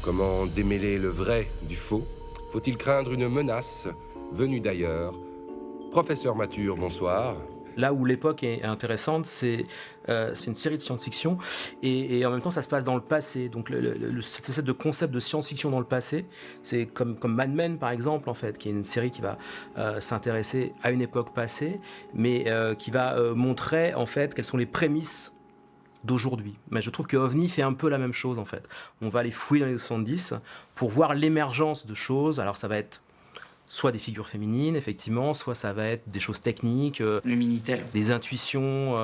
Comment démêler le vrai du faux? Faut-il craindre une menace venue d'ailleurs? Professeur Mathur, bonsoir. Là où l'époque est intéressante, c'est une série de science-fiction et en même temps ça se passe dans le passé. Donc cette espèce de concept de science-fiction dans le passé, c'est comme Mad Men par exemple en fait, qui est une série qui va s'intéresser à une époque passée, mais qui va montrer en fait quelles sont les prémices d'aujourd'hui. Mais je trouve que OVNI fait un peu la même chose en fait. On va aller fouiller dans les 70 pour voir l'émergence de choses. Alors ça va être soit des figures féminines, effectivement, soit ça va être des choses techniques, Le Minitel. des intuitions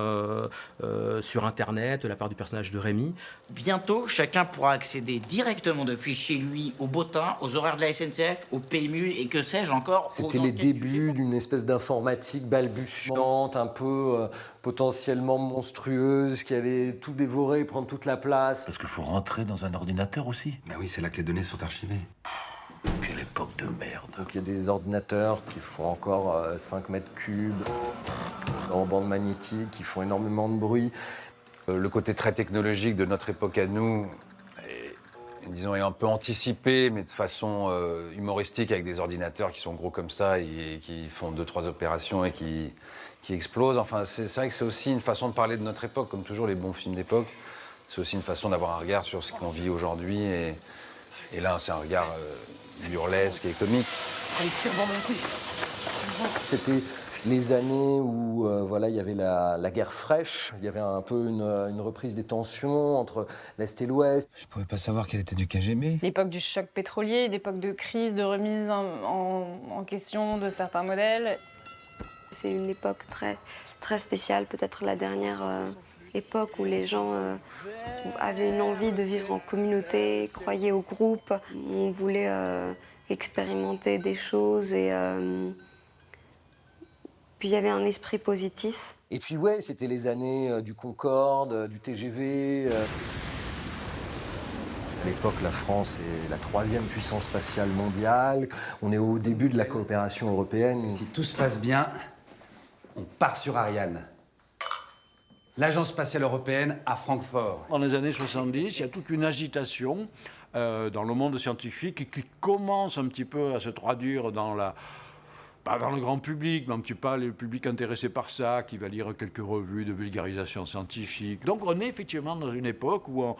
sur Internet de la part du personnage de Rémi. Bientôt, chacun pourra accéder directement depuis chez lui au bottin, aux horaires de la SNCF, au PMU et que sais-je encore. C'était les débuts d'une espèce d'informatique balbutiante, un peu potentiellement monstrueuse, qui allait tout dévorer, prendre toute la place. Parce qu'il faut rentrer dans un ordinateur aussi. Bah oui, c'est là que les données sont archivées. Quelle époque de merde. Donc il y a des ordinateurs qui font encore 5 mètres cubes, en bande magnétique, qui font énormément de bruit. Le côté très technologique de notre époque à nous, disons, est un peu anticipé, mais de façon humoristique, avec des ordinateurs qui sont gros comme ça et qui font 2-3 opérations et qui explosent. Enfin, c'est vrai que c'est aussi une façon de parler de notre époque, comme toujours les bons films d'époque. C'est aussi une façon d'avoir un regard sur ce qu'on vit aujourd'hui. Et là, c'est un regard burlesque et comique. C'était les années où voilà, il y avait la guerre fraîche, il y avait un peu une reprise des tensions entre l'Est et l'Ouest. Je pouvais pas savoir qu'elle était du KGB. L'époque du choc pétrolier, l'époque de crise, de remise en question de certains modèles. C'est une époque très, très spéciale, peut-être la dernière époque où les gens avaient une envie de vivre en communauté, croyaient au groupe. On voulait expérimenter des choses et puis il y avait un esprit positif. Et puis ouais, c'était les années du Concorde, du TGV. À l'époque, la France est la 3e puissance spatiale mondiale. On est au début de la coopération européenne. Si tout se passe bien, on part sur Ariane. L'Agence spatiale européenne à Francfort. Dans les années 70, il y a toute une agitation dans le monde scientifique qui commence un petit peu à se traduire pas dans le grand public, mais un petit peu le public intéressé par ça, qui va lire quelques revues de vulgarisation scientifique. Donc on est effectivement dans une époque où on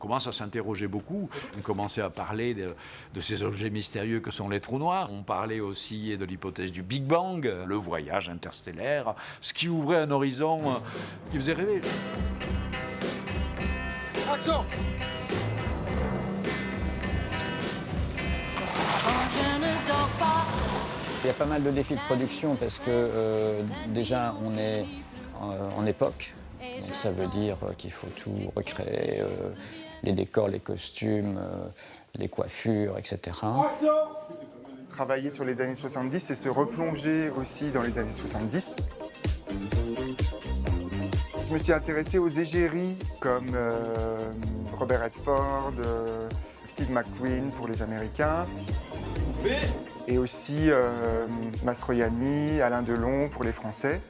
commence à s'interroger beaucoup. On commençait à parler de ces objets mystérieux que sont les trous noirs. On parlait aussi de l'hypothèse du Big Bang, le voyage interstellaire, ce qui ouvrait un horizon qui faisait rêver. Action! Il y a pas mal de défis de production parce que déjà on est en époque, donc ça veut dire qu'il faut tout recréer, les décors, les costumes, les coiffures, etc. Travailler sur les années 70, c'est se replonger aussi dans les années 70. Je me suis intéressé aux égéries comme Robert Redford, Steve McQueen pour les Américains. Et aussi Mastroianni, Alain Delon pour les Français,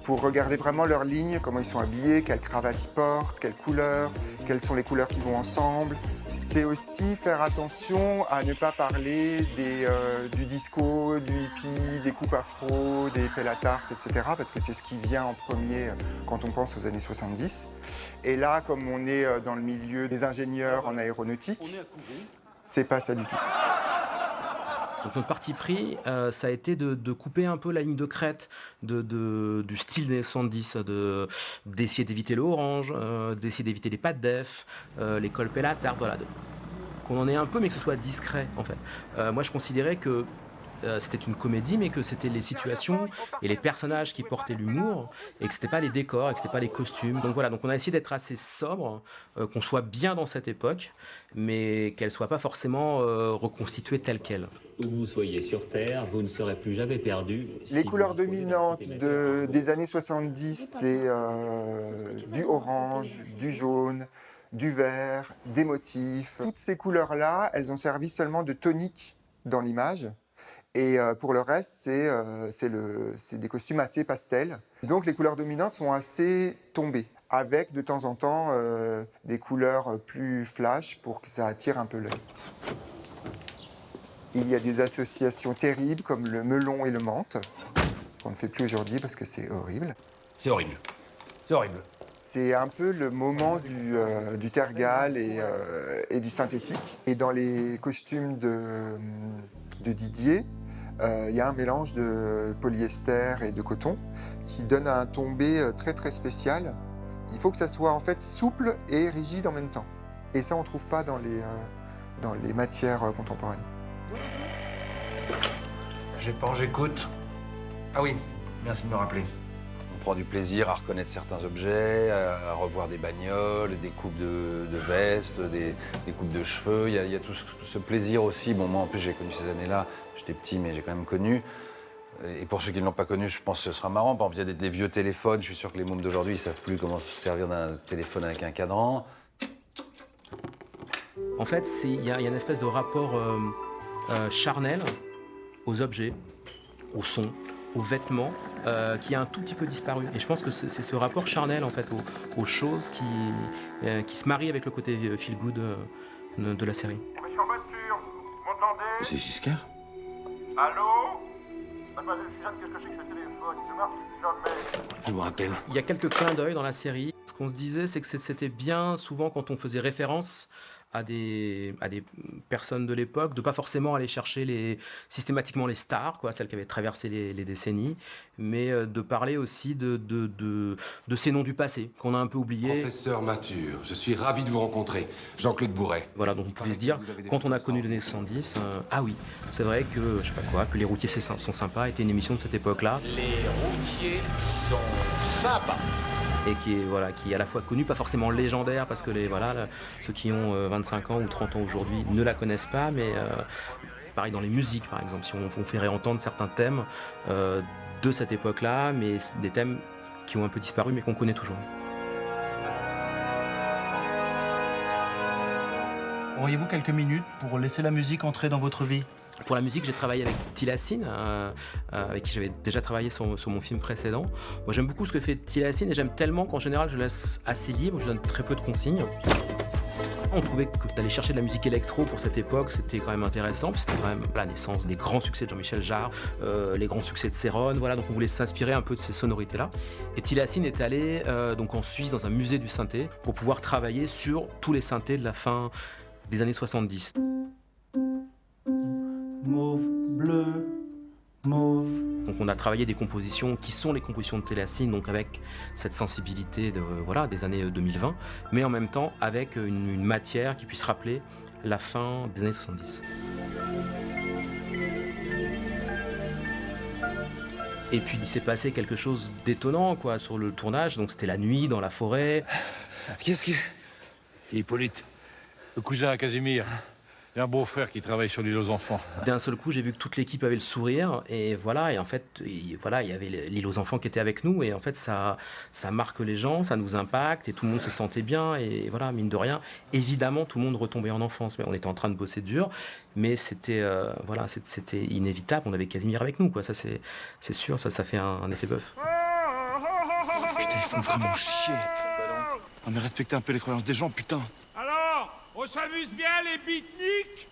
pour regarder vraiment leurs lignes, comment ils sont habillés, quelles cravates ils portent, quelles couleurs, quelles sont les couleurs qui vont ensemble. C'est aussi faire attention à ne pas parler du disco, du hippie, des coupes afro, des pelles à tarte, etc. parce que c'est ce qui vient en premier quand on pense aux années 70. Et là, comme on est dans le milieu des ingénieurs en aéronautique, c'est pas ça du tout. Donc notre parti pris, ça a été de couper un peu la ligne de crête du style des années 70, d'essayer d'éviter le orange, d'essayer d'éviter les pattes def, les cols pelles à tarte, voilà. Qu'on en ait un peu, mais que ce soit discret, en fait. Moi, je considérais que c'était une comédie, mais que c'était les situations et les personnages qui portaient l'humour, et que c'était pas les décors, et que c'était pas les costumes. Donc voilà, donc on a essayé d'être assez sobre, qu'on soit bien dans cette époque, mais qu'elle soit pas forcément reconstituée telle qu'elle. Où vous soyez sur Terre, vous ne serez plus jamais perdu. Les couleurs dominantes des années 70, c'est du orange, du jaune, du vert, des motifs. Toutes ces couleurs-là, elles ont servi seulement de tonique dans l'image. Et pour le reste, c'est des costumes assez pastels. Donc les couleurs dominantes sont assez tombées. avec de temps en temps des couleurs plus flash pour que ça attire un peu l'œil. Il y a des associations terribles comme le melon et le menthe, qu'on ne fait plus aujourd'hui parce que c'est horrible. C'est horrible. C'est horrible. C'est un peu le moment du tergal et du synthétique. Et dans les costumes de Didier, il y a un mélange de polyester et de coton qui donne un tombé très très spécial. Il faut que ça soit en fait souple et rigide en même temps. Et ça, on ne trouve pas dans les matières contemporaines. J'écoute. Ah oui, merci de me rappeler. On prend du plaisir à reconnaître certains objets, à revoir des bagnoles, des coupes de vestes, des coupes de cheveux. Il y a tout ce plaisir aussi. Bon, moi, en plus, j'ai connu ces années-là. J'étais petit, mais j'ai quand même connu. Et pour ceux qui ne l'ont pas connu, je pense que ce sera marrant. Par exemple, il y a des vieux téléphones. Je suis sûr que les mômes d'aujourd'hui, ils ne savent plus comment se servir d'un téléphone avec un cadran. En fait, il y a une espèce de rapport charnel aux objets, au son, aux vêtements, qui a un tout petit peu disparu. Et je pense que c'est ce rapport charnel en fait aux choses qui se marie avec le côté feel good de la série. Je suis en voiture, vous m'entendez? C'est Giscard? Allô? Mademoiselle Suzanne, qu'est-ce que c'est que ce téléphone? Il ne marche jamais. Je vous rappelle. Il y a quelques clins d'œil dans la série. Ce qu'on se disait, c'est que c'était bien souvent quand on faisait référence à des personnes de l'époque, de pas forcément aller chercher systématiquement les stars, quoi, celles qui avaient traversé les décennies, mais de parler aussi de ces noms du passé, qu'on a un peu oubliés. Professeur Mathur, je suis ravi de vous rencontrer. Jean-Claude Bourret. Voilà, donc on pouvait se dire, quand on a connu les années 70, ah oui, c'est vrai que, je sais pas quoi, que Les Routiers sont sympas était une émission de cette époque-là. Les routiers sont sympas. Et qui est à la fois connue, pas forcément légendaire, parce que ceux qui ont 25 ans ou 30 ans aujourd'hui ne la connaissent pas, mais pareil dans les musiques, par exemple, si on fait réentendre certains thèmes de cette époque-là, mais des thèmes qui ont un peu disparu, mais qu'on connaît toujours. Auriez-vous quelques minutes pour laisser la musique entrer dans votre vie ? Pour la musique, j'ai travaillé avec Tilassine, avec qui j'avais déjà travaillé sur mon film précédent. Moi, j'aime beaucoup ce que fait Tilassine et j'aime tellement qu'en général, je laisse assez libre, je donne très peu de consignes. On trouvait que d'aller chercher de la musique électro pour cette époque, c'était quand même intéressant. C'était quand même la naissance des grands succès de Jean-Michel Jarre, les grands succès de Céron. Voilà, donc on voulait s'inspirer un peu de ces sonorités-là. Et Tilassine est allé donc en Suisse dans un musée du synthé pour pouvoir travailler sur tous les synthés de la fin des années 70. Mauve, bleu, mauve. Donc on a travaillé des compositions qui sont les compositions de Tilassine, donc avec cette sensibilité des années 2020, mais en même temps avec une matière qui puisse rappeler la fin des années 70. Et puis il s'est passé quelque chose d'étonnant sur le tournage, donc c'était la nuit dans la forêt. Qu'est-ce qu'il... C'est Hippolyte, le cousin à Casimir. Il y a un beau-frère qui travaille sur l'île aux enfants. D'un seul coup, j'ai vu que toute l'équipe avait le sourire. Et en fait, il y avait l'île aux enfants qui était avec nous. Et en fait, ça marque les gens, ça nous impacte. Et tout le monde se sentait bien. Et voilà, mine de rien, évidemment, tout le monde retombait en enfance. Mais on était en train de bosser dur. Mais c'était inévitable. On avait Casimir avec nous, quoi. Ça, c'est sûr. Ça fait un effet bœuf. Putain, ils font vraiment chier. On a respecté un peu les croyances des gens, putain. Alors, on s'amuse bien les beatniks?